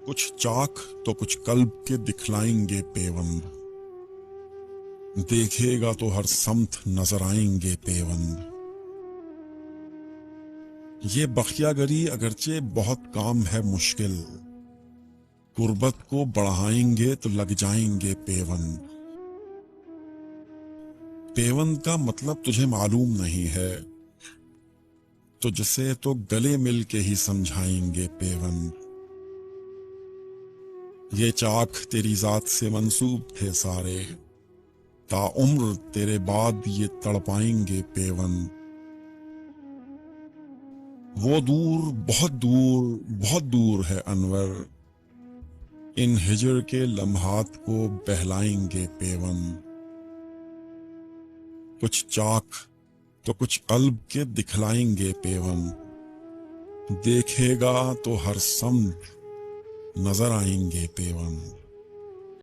कुछ चाक तो कुछ कल्ब के दिखलाएंगे पेवंद, देखेगा तो हर समत नजर आएंगे पेवंद। ये बखियागरी अगरचे बहुत काम है मुश्किल, गुर्बत को बढ़ाएंगे तो लग जाएंगे पेवंद। पेवंद का मतलब तुझे मालूम नहीं है, तुझसे तो गले मिल के ही समझाएंगे पेवंद। ये चाक तेरी जात से मंसूब थे सारे, ताउम्र तेरे बाद ये तड़पाएंगे पेवंद। वो दूर बहुत दूर है अनवर, इन हिजर के लम्हात को बहलाएंगे पेवंद। कुछ चाक तो कुछ कल्ब के दिखलाएंगे पेवंद, देखेगा तो हर समत नजर आएंगे पेवंद।